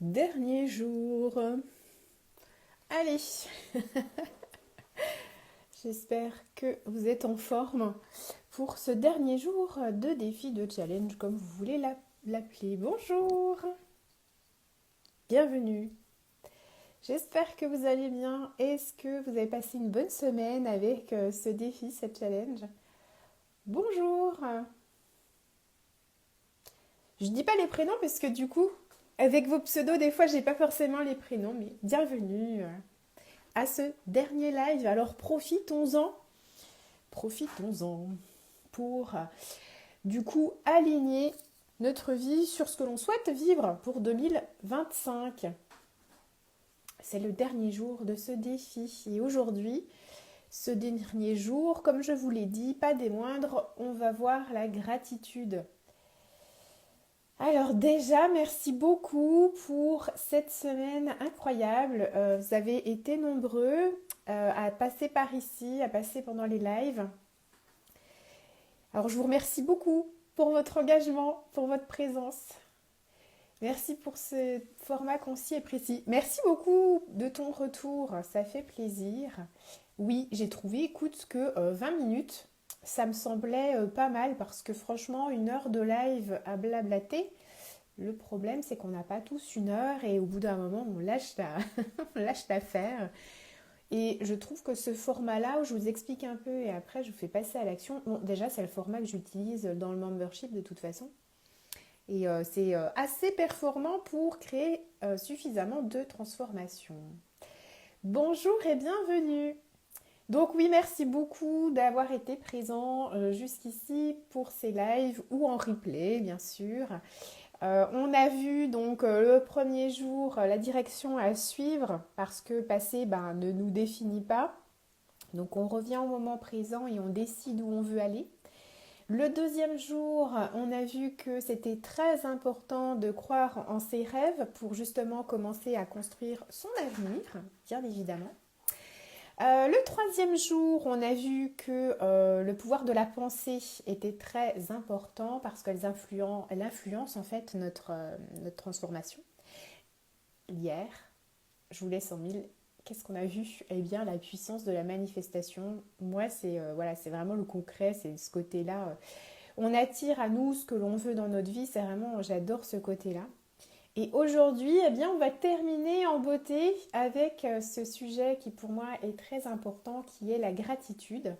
Dernier jour. Allez, j'espère que vous êtes en forme pour ce dernier jour de défi de challenge, comme vous voulez l'appeler. Bonjour, bienvenue. J'espère que vous allez bien. Est-ce que vous avez passé une bonne semaine avec ce défi, cette challenge? Bonjour. Je dis pas les prénoms parce que du coup, avec vos pseudos, des fois, j'ai pas forcément les prénoms, mais bienvenue à ce dernier live. Alors profitons-en pour du coup aligner notre vie sur ce que l'on souhaite vivre pour 2025. C'est le dernier jour de ce défi et aujourd'hui, ce dernier jour, comme je vous l'ai dit, pas des moindres, on va voir la gratitude. Alors déjà, merci beaucoup pour cette semaine incroyable. Vous avez été nombreux à passer par ici, à passer pendant les lives. Alors je vous remercie beaucoup pour votre engagement, pour votre présence. Merci pour ce format concis et précis. Merci beaucoup de ton retour, ça fait plaisir. Oui, j'ai trouvé, écoute, que 20 minutes, ça me semblait pas mal parce que franchement, une heure de live à blablater, le problème c'est qu'on n'a pas tous une heure et au bout d'un moment, on lâche on lâche l'affaire. Et je trouve que ce format-là, où je vous explique un peu et après je vous fais passer à l'action, bon, déjà c'est le format que j'utilise dans le membership de toute façon. Et c'est assez performant pour créer suffisamment de transformation. Bonjour et bienvenue. Donc oui, merci beaucoup d'avoir été présent jusqu'ici pour ces lives ou en replay, bien sûr. On a vu donc le premier jour la direction à suivre parce que passer ne nous définit pas. Donc on revient au moment présent et on décide où on veut aller. Le deuxième jour, on a vu que c'était très important de croire en ses rêves pour justement commencer à construire son avenir, bien évidemment. Le troisième jour, on a vu que le pouvoir de la pensée était très important parce qu'elle influence en fait notre transformation. Hier, je vous laisse en mille. Qu'est-ce qu'on a vu? Eh bien, la puissance de la manifestation. Moi, c'est vraiment le concret, c'est ce côté-là. On attire à nous ce que l'on veut dans notre vie. C'est vraiment, j'adore ce côté-là. Et aujourd'hui, eh bien, on va terminer en beauté avec ce sujet qui pour moi est très important, qui est la gratitude.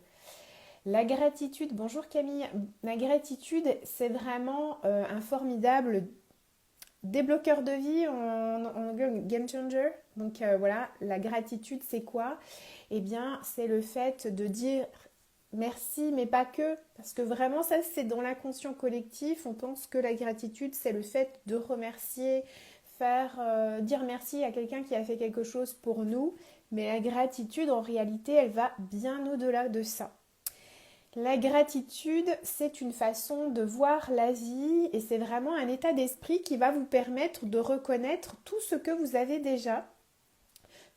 La gratitude, bonjour Camille, la gratitude, c'est vraiment un formidable débloqueur de vie en game changer. Donc voilà, la gratitude, c'est quoi? Eh bien, c'est le fait de dire merci, mais pas que, parce que vraiment ça c'est dans l'inconscient collectif, on pense que la gratitude c'est le fait de remercier, dire merci à quelqu'un qui a fait quelque chose pour nous, mais la gratitude en réalité elle va bien au-delà de ça. La gratitude c'est une façon de voir la vie et c'est vraiment un état d'esprit qui va vous permettre de reconnaître tout ce que vous avez déjà,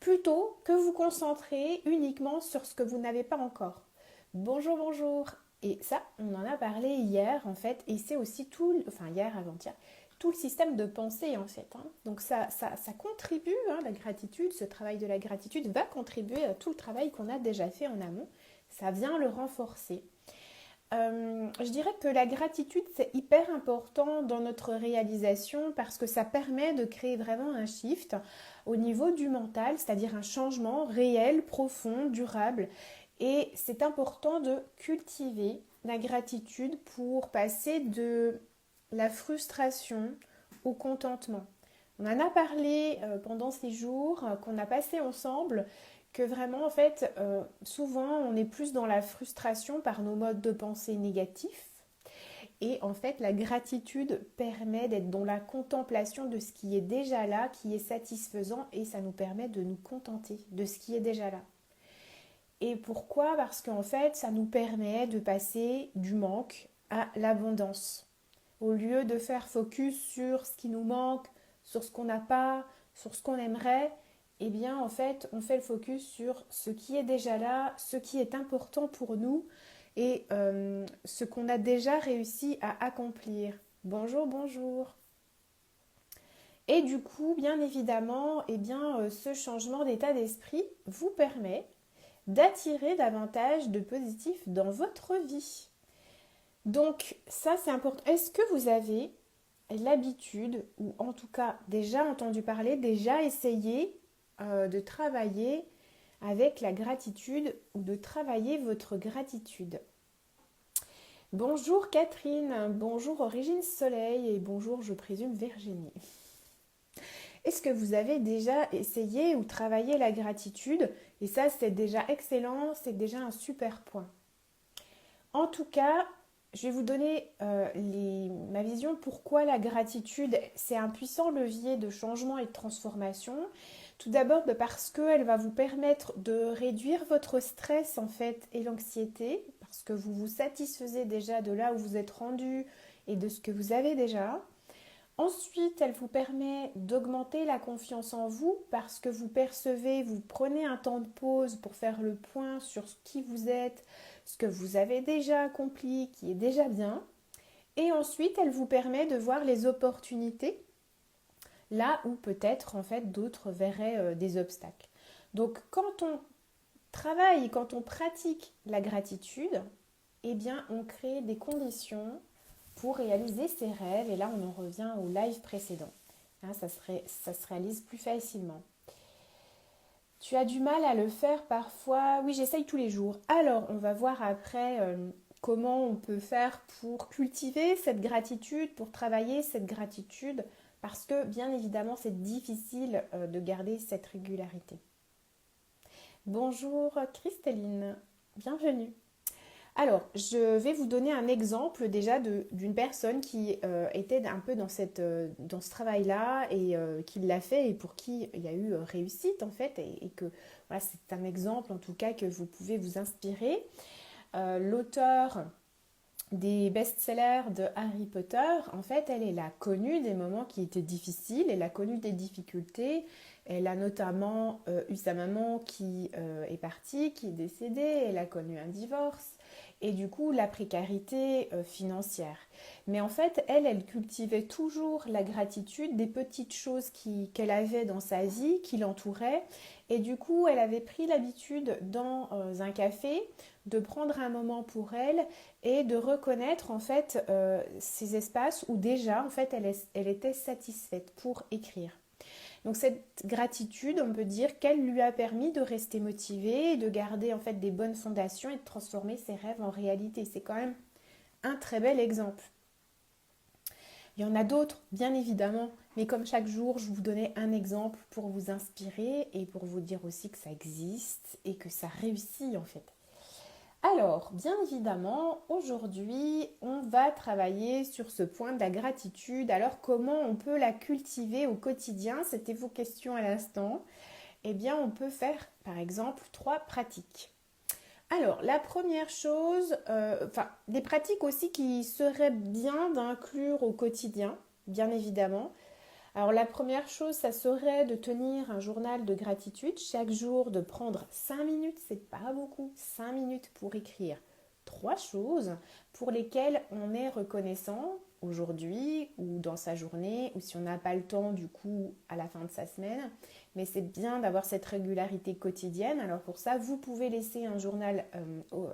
plutôt que vous concentrer uniquement sur ce que vous n'avez pas encore. Bonjour, bonjour. Et ça, on en a parlé hier en fait, et c'est aussi hier, avant-hier, tout le système de pensée en fait. Donc ça contribue, la gratitude, ce travail de la gratitude va contribuer à tout le travail qu'on a déjà fait en amont. Ça vient le renforcer. Je dirais que la gratitude, c'est hyper important dans notre réalisation parce que ça permet de créer vraiment un shift au niveau du mental, c'est-à-dire un changement réel, profond, durable. Et c'est important de cultiver la gratitude pour passer de la frustration au contentement. On en a parlé pendant ces jours qu'on a passé ensemble, que vraiment en fait souvent on est plus dans la frustration par nos modes de pensée négatifs et en fait la gratitude permet d'être dans la contemplation de ce qui est déjà là, qui est satisfaisant et ça nous permet de nous contenter de ce qui est déjà là. Et pourquoi? Parce qu'en fait ça nous permet de passer du manque à l'abondance. Au lieu de faire focus sur ce qui nous manque, sur ce qu'on n'a pas, sur ce qu'on aimerait, eh bien en fait on fait le focus sur ce qui est déjà là, ce qui est important pour nous et ce qu'on a déjà réussi à accomplir. Bonjour, bonjour. Et du coup, bien évidemment, ce changement d'état d'esprit vous permet d'attirer davantage de positif dans votre vie. Donc ça, c'est important. Est-ce que vous avez l'habitude, ou en tout cas déjà entendu parler, déjà essayé de travailler avec la gratitude ou de travailler votre gratitude? Bonjour Catherine, bonjour Origine Soleil et bonjour je présume Virginie. Est-ce que vous avez déjà essayé ou travaillé la gratitude? Et ça, c'est déjà excellent, c'est déjà un super point. En tout cas, je vais vous donner ma vision pourquoi la gratitude, c'est un puissant levier de changement et de transformation. Tout d'abord parce qu'elle va vous permettre de réduire votre stress en fait et l'anxiété, parce que vous vous satisfaisez déjà de là où vous êtes rendu et de ce que vous avez déjà. Ensuite, elle vous permet d'augmenter la confiance en vous parce que vous percevez, vous prenez un temps de pause pour faire le point sur qui vous êtes, ce que vous avez déjà accompli, qui est déjà bien. Et ensuite, elle vous permet de voir les opportunités là où peut-être en fait d'autres verraient des obstacles. Donc quand on travaille, quand on pratique la gratitude, eh bien on crée des conditions pour réaliser ses rêves. Et là, on en revient au live précédent. Hein, ça se réalise plus facilement. Tu as du mal à le faire parfois? Oui, j'essaye tous les jours. Alors, on va voir après comment on peut faire pour cultiver cette gratitude, pour travailler cette gratitude, parce que bien évidemment, c'est difficile de garder cette régularité. Bonjour Christeline, bienvenue. Alors, je vais vous donner un exemple déjà d'une personne qui était un peu dans ce travail-là et qui l'a fait et pour qui il y a eu réussite en fait et que voilà, c'est un exemple en tout cas que vous pouvez vous inspirer. L'auteur des best-sellers de Harry Potter, en fait, elle a connu des moments qui étaient difficiles, elle a connu des difficultés, elle a notamment eu sa maman qui est partie, qui est décédée, elle a connu un divorce et du coup la précarité financière. Mais en fait, elle cultivait toujours la gratitude des petites choses qu'elle avait dans sa vie, qui l'entouraient et du coup, elle avait pris l'habitude dans un café de prendre un moment pour elle et de reconnaître en fait ces espaces où déjà en fait elle était satisfaite pour écrire. Donc cette gratitude, on peut dire qu'elle lui a permis de rester motivée, de garder en fait des bonnes fondations et de transformer ses rêves en réalité. C'est quand même un très bel exemple. Il y en a d'autres, bien évidemment, mais comme chaque jour, je vous donnais un exemple pour vous inspirer et pour vous dire aussi que ça existe et que ça réussit en fait. Alors, bien évidemment, aujourd'hui, on va travailler sur ce point de la gratitude. Alors, comment on peut la cultiver au quotidien? C'était vos questions à l'instant. Eh bien, on peut faire, par exemple, 3 pratiques. Alors, la première chose, des pratiques aussi qui seraient bien d'inclure au quotidien, bien évidemment. Alors la première chose, ça serait de tenir un journal de gratitude chaque jour, de prendre 5 minutes, c'est pas beaucoup, 5 minutes pour écrire 3 choses pour lesquelles on est reconnaissant aujourd'hui ou dans sa journée ou si on n'a pas le temps du coup à la fin de sa semaine. Mais c'est bien d'avoir cette régularité quotidienne. Alors pour ça, vous pouvez laisser un journal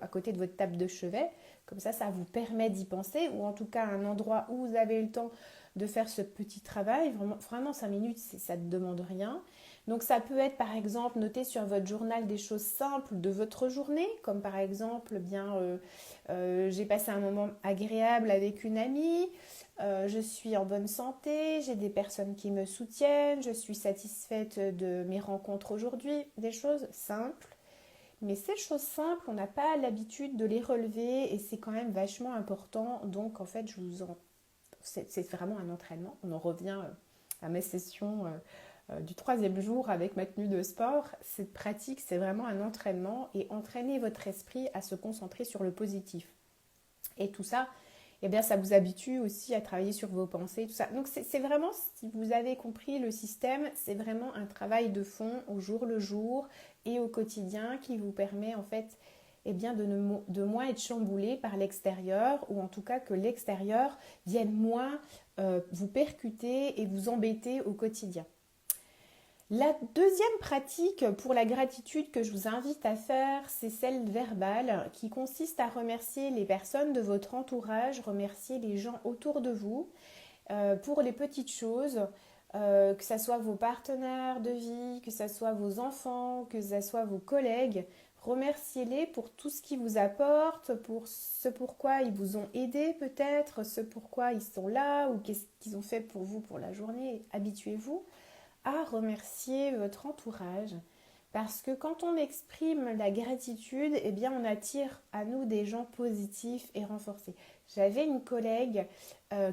à côté de votre table de chevet. Comme ça vous permet d'y penser ou en tout cas un endroit où vous avez le temps de faire ce petit travail. Vraiment 5 minutes, ça ne demande rien. Donc ça peut être par exemple noter sur votre journal des choses simples de votre journée, comme par exemple, j'ai passé un moment agréable avec une amie, je suis en bonne santé, j'ai des personnes qui me soutiennent, je suis satisfaite de mes rencontres aujourd'hui, des choses simples. Mais ces choses simples, on n'a pas l'habitude de les relever et c'est quand même vachement important. Donc en fait, c'est vraiment un entraînement. On en revient à mes sessions du 3e jour avec ma tenue de sport. Cette pratique, c'est vraiment un entraînement et entraîner votre esprit à se concentrer sur le positif. Et tout ça, eh bien, ça vous habitue aussi à travailler sur vos pensées, tout ça. Donc, c'est vraiment, si vous avez compris le système, c'est vraiment un travail de fond au jour le jour et au quotidien qui vous permet en fait eh bien de moins être chamboulé par l'extérieur, ou en tout cas que l'extérieur vienne moins vous percuter et vous embêter au quotidien. La deuxième pratique pour la gratitude que je vous invite à faire, c'est celle verbale qui consiste à remercier les personnes de votre entourage, remercier les gens autour de vous pour les petites choses, que ce soit vos partenaires de vie, que ce soit vos enfants, que ce soit vos collègues. Remerciez-les pour tout ce qu'ils vous apportent, pour ce pourquoi ils vous ont aidé peut-être, ce pourquoi ils sont là ou qu'est-ce qu'ils ont fait pour vous pour la journée. Habituez-vous à remercier votre entourage parce que quand on exprime la gratitude, eh bien on attire à nous des gens positifs et renforcés. J'avais une collègue en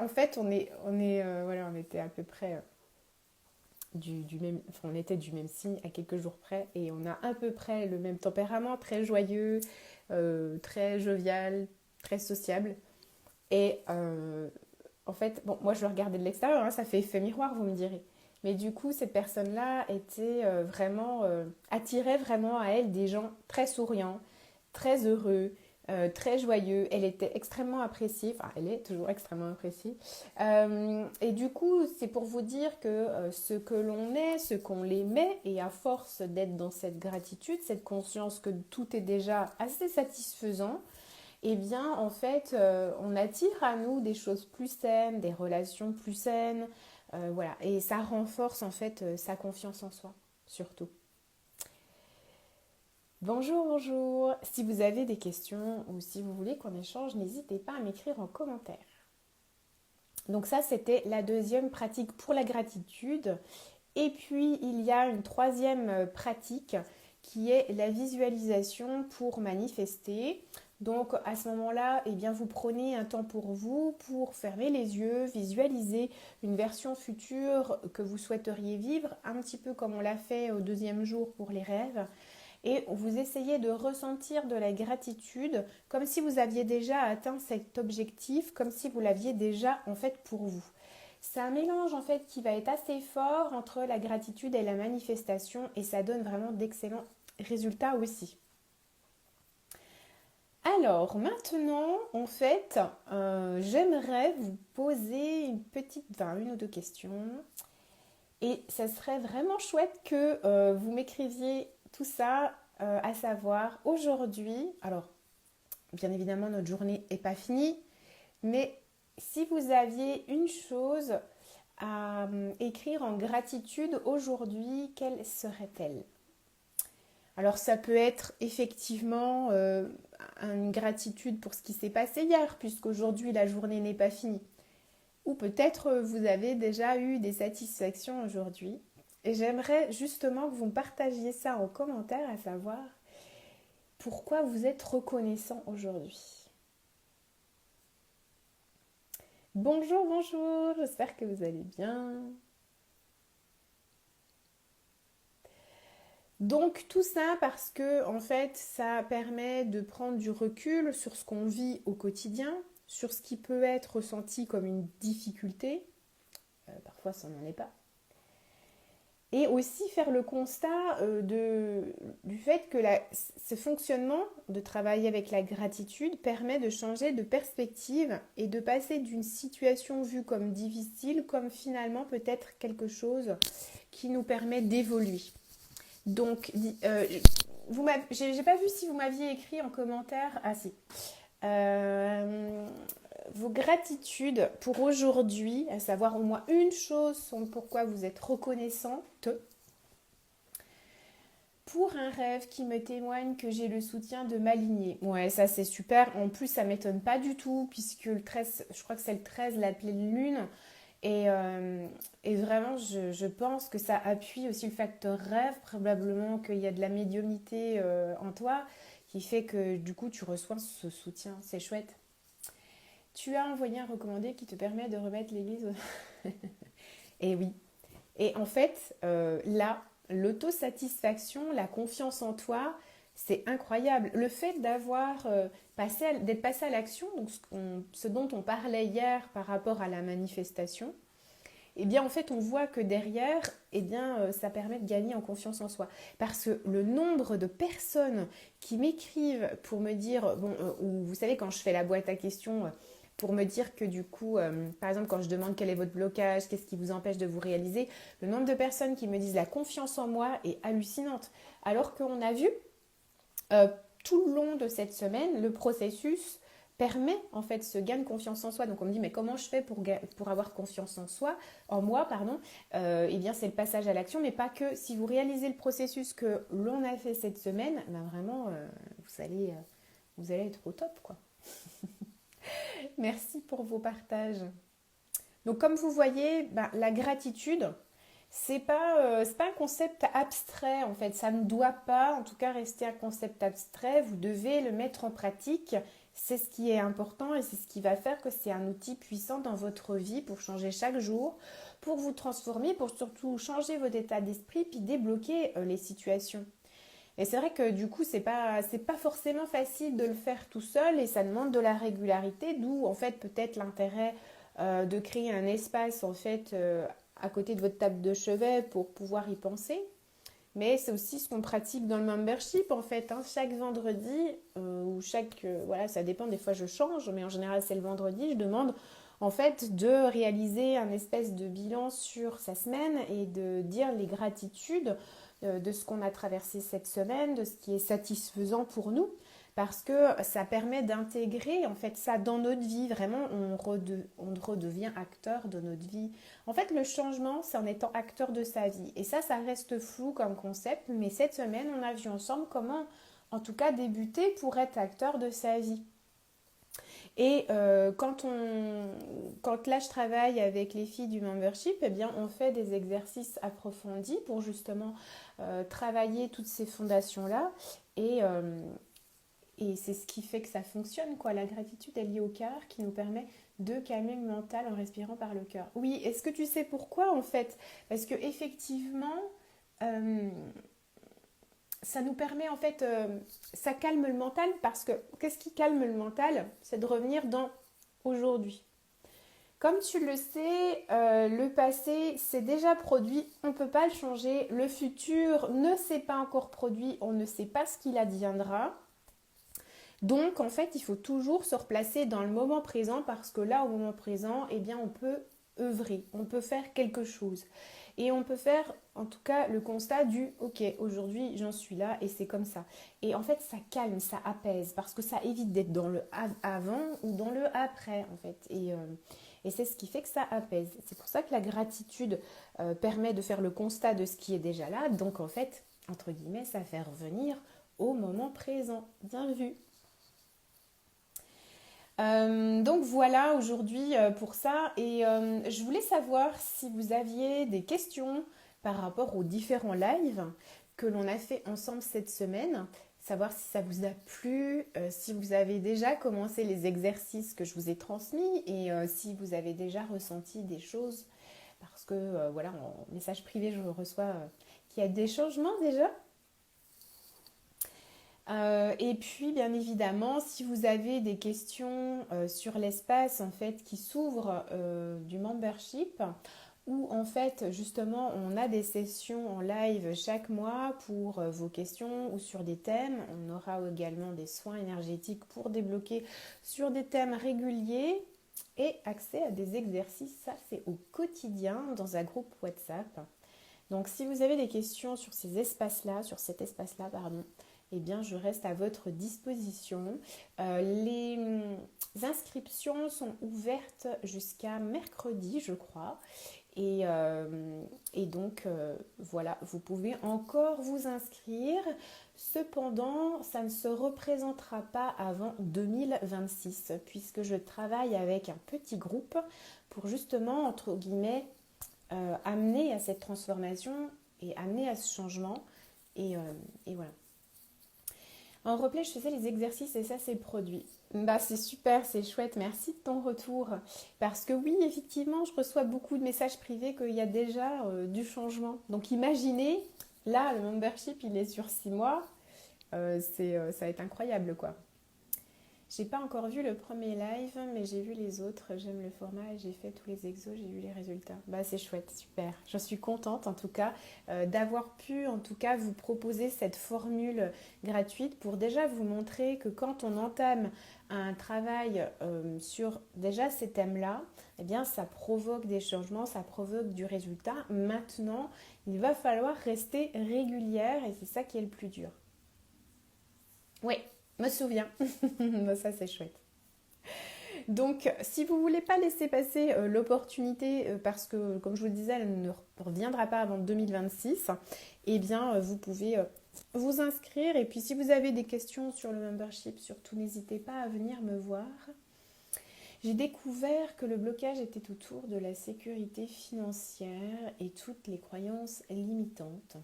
fait on était à peu près du même, enfin, on était du même signe à quelques jours près et on a à peu près le même tempérament, très joyeux, très jovial, très sociable. Et en fait, bon, moi je le regardais de l'extérieur, hein, ça fait effet miroir, vous me direz. Mais du coup, cette personne-là était attirait vraiment à elle des gens très souriants, très heureux, très joyeux. Elle était extrêmement appréciée, enfin elle est toujours extrêmement appréciée. Et du coup, c'est pour vous dire que ce que l'on est, ce qu'on les met, et à force d'être dans cette gratitude, cette conscience que tout est déjà assez satisfaisant, eh bien, en fait, on attire à nous des choses plus saines, des relations plus saines, voilà. Et ça renforce en fait sa confiance en soi, surtout. Bonjour, bonjour. Si vous avez des questions ou si vous voulez qu'on échange, n'hésitez pas à m'écrire en commentaire. Donc ça, c'était la deuxième pratique pour la gratitude. Et puis, il y a une troisième pratique qui est la visualisation pour manifester. Donc à ce moment-là, eh bien, vous prenez un temps pour vous, pour fermer les yeux, visualiser une version future que vous souhaiteriez vivre, un petit peu comme on l'a fait au deuxième jour pour les rêves. Et vous essayez de ressentir de la gratitude comme si vous aviez déjà atteint cet objectif, comme si vous l'aviez déjà en fait pour vous. C'est un mélange en fait qui va être assez fort entre la gratitude et la manifestation et ça donne vraiment d'excellents résultats aussi. Alors maintenant, en fait, j'aimerais vous poser une ou deux questions. Et ça serait vraiment chouette que vous m'écriviez tout ça, à savoir aujourd'hui. Alors, bien évidemment, notre journée n'est pas finie, mais si vous aviez une chose à écrire en gratitude aujourd'hui, quelle serait-elle ? Alors ça peut être effectivement une gratitude pour ce qui s'est passé hier, puisqu'aujourd'hui la journée n'est pas finie. Ou peut-être vous avez déjà eu des satisfactions aujourd'hui. Et j'aimerais justement que vous me partagiez ça en commentaire, à savoir pourquoi vous êtes reconnaissant aujourd'hui. Bonjour, bonjour, j'espère que vous allez bien. Donc tout ça parce que en fait ça permet de prendre du recul sur ce qu'on vit au quotidien, sur ce qui peut être ressenti comme une difficulté, parfois ça n'en est pas, et aussi faire le constat du fait que ce fonctionnement de travailler avec la gratitude permet de changer de perspective et de passer d'une situation vue comme difficile comme finalement peut-être quelque chose qui nous permet d'évoluer. Donc, j'ai pas vu si vous m'aviez écrit en commentaire. Ah si. Vos gratitudes pour aujourd'hui, à savoir au moins une chose sont pourquoi vous êtes reconnaissante. Pour un rêve qui me témoigne que j'ai le soutien de ma lignée. Ouais, ça c'est super. En plus, ça m'étonne pas du tout, puisque le 13, je crois que c'est le 13, la pleine lune. Et vraiment, je pense que ça appuie aussi le facteur rêve, probablement qu'il y a de la médiumnité en toi, qui fait que du coup, tu reçois ce soutien. C'est chouette. Tu as envoyé un recommandé qui te permet de remettre l'église. Et oui. Et en fait, là, l'autosatisfaction, la confiance en toi, c'est incroyable. Le fait d'être passé à l'action, donc ce dont on parlait hier par rapport à la manifestation, eh bien en fait on voit que derrière, eh bien ça permet de gagner en confiance en soi. Parce que le nombre de personnes qui m'écrivent pour me dire, bon, ou vous savez quand je fais la boîte à questions, pour me dire que du coup, par exemple quand je demande quel est votre blocage, qu'est-ce qui vous empêche de vous réaliser, le nombre de personnes qui me disent la confiance en moi est hallucinante. Alors qu'on a vu euh, tout le long de cette semaine, le processus permet en fait ce gain de confiance en soi. Donc on me dit mais comment je fais pour avoir confiance en soi, en moi pardon. Eh bien c'est le passage à l'action, mais pas que. Si vous réalisez le processus que l'on a fait cette semaine, ben vraiment vous allez être au top quoi. Merci pour vos partages. Donc comme vous voyez, ben, la gratitude, c'est pas un concept abstrait en fait. Ça ne doit pas, en tout cas, rester un concept abstrait. Vous devez le mettre en pratique. C'est ce qui est important et c'est ce qui va faire que c'est un outil puissant dans votre vie pour changer chaque jour, pour vous transformer, pour surtout changer votre état d'esprit puis débloquer les situations. Et c'est vrai que du coup, c'est pas forcément facile de le faire tout seul et ça demande de la régularité, d'où en fait peut-être l'intérêt de créer un espace en fait à côté de votre table de chevet pour pouvoir y penser. Mais c'est aussi ce qu'on pratique dans le membership en fait, hein. Chaque vendredi ou voilà, ça dépend, des fois je change, mais en général c'est le vendredi, je demande en fait de réaliser un espèce de bilan sur sa semaine et de dire les gratitudes de ce qu'on a traversé cette semaine, de ce qui est satisfaisant pour nous, parce que ça permet d'intégrer en fait ça dans notre vie. Vraiment, on redevient acteur de notre vie. En fait, le changement, c'est en étant acteur de sa vie. Et ça reste flou comme concept, mais cette semaine, on a vu ensemble comment, en tout cas, débuter pour être acteur de sa vie. Et quand là je travaille avec les filles du membership, eh bien on fait des exercices approfondis pour justement travailler toutes ces fondations-là. Et, euh, et c'est ce qui fait que ça fonctionne, quoi. La gratitude est liée au cœur qui nous permet de calmer le mental en respirant par le cœur. Oui, est-ce que tu sais pourquoi en fait? Parce que effectivement, euh, ça nous permet en fait, ça calme le mental parce que qu'est-ce qui calme le mental? C'est de revenir dans aujourd'hui. Comme tu le sais, le passé s'est déjà produit, on ne peut pas le changer. Le futur ne s'est pas encore produit, on ne sait pas ce qu'il adviendra. Donc en fait, il faut toujours se replacer dans le moment présent parce que là, au moment présent, eh bien, on peut œuvrer, on peut faire quelque chose. Et on peut faire en tout cas le constat du ok, aujourd'hui j'en suis là et c'est comme ça. Et en fait, ça calme, ça apaise parce que ça évite d'être dans le avant ou dans le après en fait. Et c'est ce qui fait que ça apaise. C'est pour ça que la gratitude permet de faire le constat de ce qui est déjà là. Donc en fait, entre guillemets, ça fait revenir au moment présent. Bien vu. Donc voilà aujourd'hui pour ça et je voulais savoir si vous aviez des questions par rapport aux différents lives que l'on a fait ensemble cette semaine, savoir si ça vous a plu, si vous avez déjà commencé les exercices que je vous ai transmis et si vous avez déjà ressenti des choses parce que voilà, en message privé je reçois qu'il y a des changements déjà. Et puis, bien évidemment, si vous avez des questions sur l'espace en fait qui s'ouvre du membership, où en fait justement on a des sessions en live chaque mois pour vos questions ou sur des thèmes. On aura également des soins énergétiques pour débloquer sur des thèmes réguliers et accès à des exercices. Ça, c'est au quotidien dans un groupe WhatsApp. Donc, si vous avez des questions sur ces espaces-là, sur cet espace-là, pardon, eh bien, je reste à votre disposition. Les inscriptions sont ouvertes jusqu'à mercredi, je crois. Et donc, voilà, vous pouvez encore vous inscrire. Cependant, ça ne se représentera pas avant 2026, puisque je travaille avec un petit groupe pour justement, entre guillemets, amener à cette transformation et amener à ce changement. Et voilà. En replay, je faisais les exercices et ça s'est produit. Bah, c'est super, c'est chouette, merci de ton retour. Parce que oui, effectivement, je reçois beaucoup de messages privés qu'il y a déjà du changement. Donc imaginez, là, le membership, il est sur 6 mois. Ça va être incroyable, quoi. J'ai pas encore vu le premier live, mais j'ai vu les autres. J'aime le format et j'ai fait tous les exos, j'ai vu les résultats. Bah c'est chouette, super. Je suis contente en tout cas d'avoir pu en tout cas vous proposer cette formule gratuite pour déjà vous montrer que quand on entame un travail sur déjà ces thèmes-là, eh bien ça provoque des changements, ça provoque du résultat. Maintenant, il va falloir rester régulière et c'est ça qui est le plus dur. Oui, me souviens. Ça, c'est chouette. Donc, si vous ne voulez pas laisser passer l'opportunité, parce que, comme je vous le disais, elle ne reviendra pas avant 2026, eh bien, vous pouvez vous inscrire. Et puis, si vous avez des questions sur le membership, surtout, n'hésitez pas à venir me voir. J'ai découvert que le blocage était autour de la sécurité financière et toutes les croyances limitantes.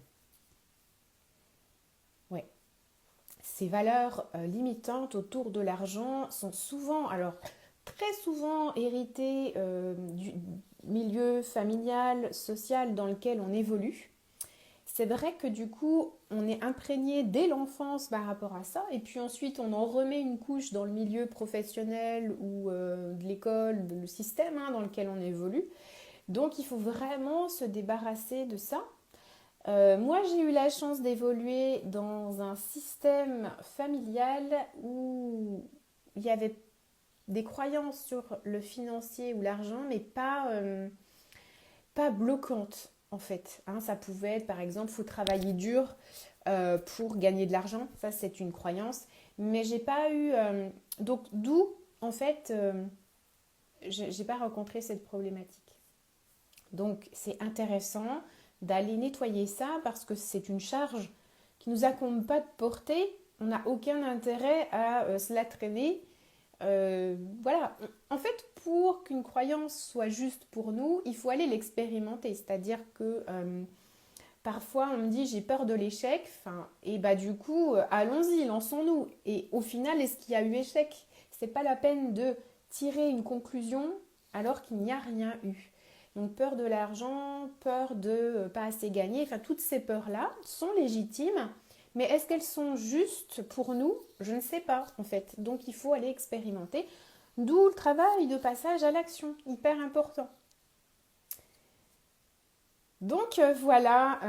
Ouais. Ces valeurs limitantes autour de l'argent sont souvent, alors très souvent héritées du milieu familial, social dans lequel on évolue. C'est vrai que du coup, on est imprégné dès l'enfance par rapport à ça, et puis ensuite on en remet une couche dans le milieu professionnel ou de l'école, le système dans lequel on évolue. Donc il faut vraiment se débarrasser de ça. Moi, j'ai eu la chance d'évoluer dans un système familial où il y avait des croyances sur le financier ou l'argent, mais pas bloquantes en fait. Ça pouvait être par exemple, il faut travailler dur pour gagner de l'argent. Ça, c'est une croyance. Mais j'ai pas eu. Donc, d'où en fait, j'ai pas rencontré cette problématique. Donc, c'est intéressant d'aller nettoyer ça parce que c'est une charge qui ne nous incombe pas de porter. On n'a aucun intérêt à se la traîner. Voilà. En fait, pour qu'une croyance soit juste pour nous, il faut aller l'expérimenter. C'est-à-dire que parfois on me dit j'ai peur de l'échec. Et bah du coup, allons-y, lançons-nous. Et au final, est-ce qu'il y a eu échec? C'est pas la peine de tirer une conclusion alors qu'il n'y a rien eu. Donc peur de l'argent, peur de pas assez gagner, toutes ces peurs-là sont légitimes, mais est-ce qu'elles sont justes pour nous? Je ne sais pas en fait. Donc il faut aller expérimenter, d'où le travail de passage à l'action, hyper important. Donc voilà,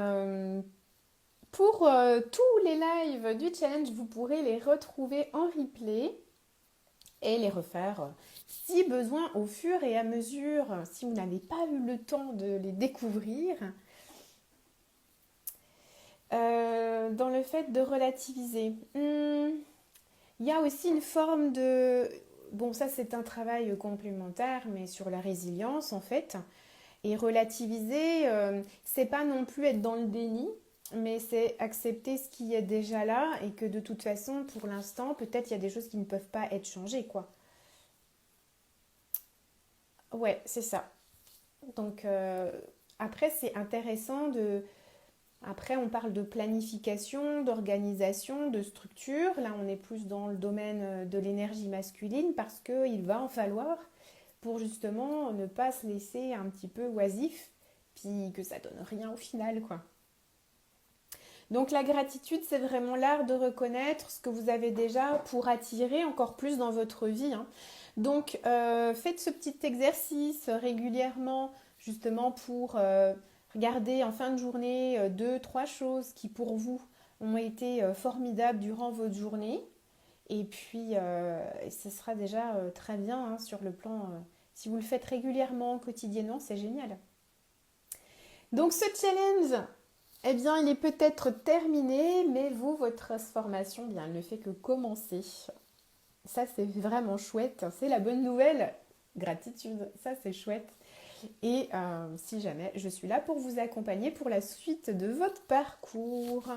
pour tous les lives du challenge, vous pourrez les retrouver en replay et les refaire si besoin au fur et à mesure, si vous n'avez pas eu le temps de les découvrir. Dans le fait de relativiser, il y a aussi une forme de... Bon, ça c'est un travail complémentaire, mais sur la résilience en fait. Et relativiser, c'est pas non plus être dans le déni, mais c'est accepter ce qui est déjà là et que de toute façon, pour l'instant, peut-être il y a des choses qui ne peuvent pas être changées, quoi. Ouais, c'est ça. Donc après, c'est intéressant de... Après, on parle de planification, d'organisation, de structure. Là, on est plus dans le domaine de l'énergie masculine parce qu'il va en falloir pour justement ne pas se laisser un petit peu oisif, puis que ça donne rien au final, quoi. Donc la gratitude, c'est vraiment l'art de reconnaître ce que vous avez déjà pour attirer encore plus dans votre vie. Donc faites ce petit exercice régulièrement, justement pour regarder en fin de journée deux, trois choses qui pour vous ont été formidables durant votre journée. Et puis, ce sera déjà très bien sur le plan... si vous le faites régulièrement, quotidiennement, c'est génial. Donc ce challenge, eh bien, il est peut-être terminé, mais vous, votre transformation, bien, elle ne fait que commencer. Ça, c'est vraiment chouette. C'est la bonne nouvelle. Gratitude, ça, c'est chouette. Et si jamais, je suis là pour vous accompagner pour la suite de votre parcours.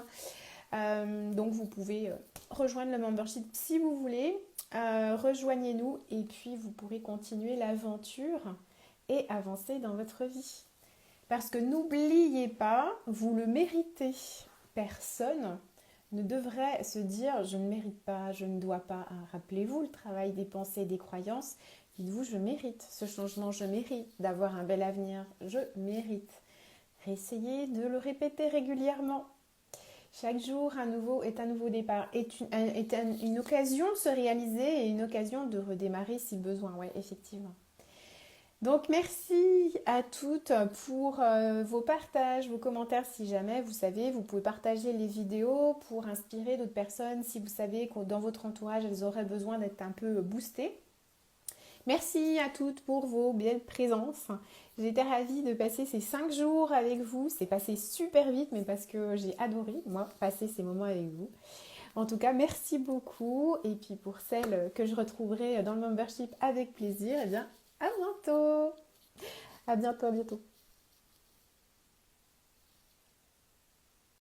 Donc, vous pouvez rejoindre le membership si vous voulez. Rejoignez-nous et puis vous pourrez continuer l'aventure et avancer dans votre vie. Parce que n'oubliez pas, vous le méritez. Personne ne devrait se dire je ne mérite pas, je ne dois pas. Rappelez-vous le travail des pensées et des croyances. Dites-vous je mérite ce changement, je mérite d'avoir un bel avenir, je mérite. Essayez de le répéter régulièrement. Chaque jour est un nouveau départ, une occasion de se réaliser et une occasion de redémarrer si besoin, ouais, effectivement. Donc merci à toutes pour vos partages, vos commentaires si jamais vous savez, vous pouvez partager les vidéos pour inspirer d'autres personnes si vous savez que dans votre entourage elles auraient besoin d'être un peu boostées. Merci à toutes pour vos belles présences. J'étais ravie de passer ces 5 jours avec vous. C'est passé super vite mais parce que j'ai adoré moi passer ces moments avec vous. En tout cas, merci beaucoup. Et puis pour celles que je retrouverai dans le membership avec plaisir, eh bien, à bientôt. À bientôt, à bientôt.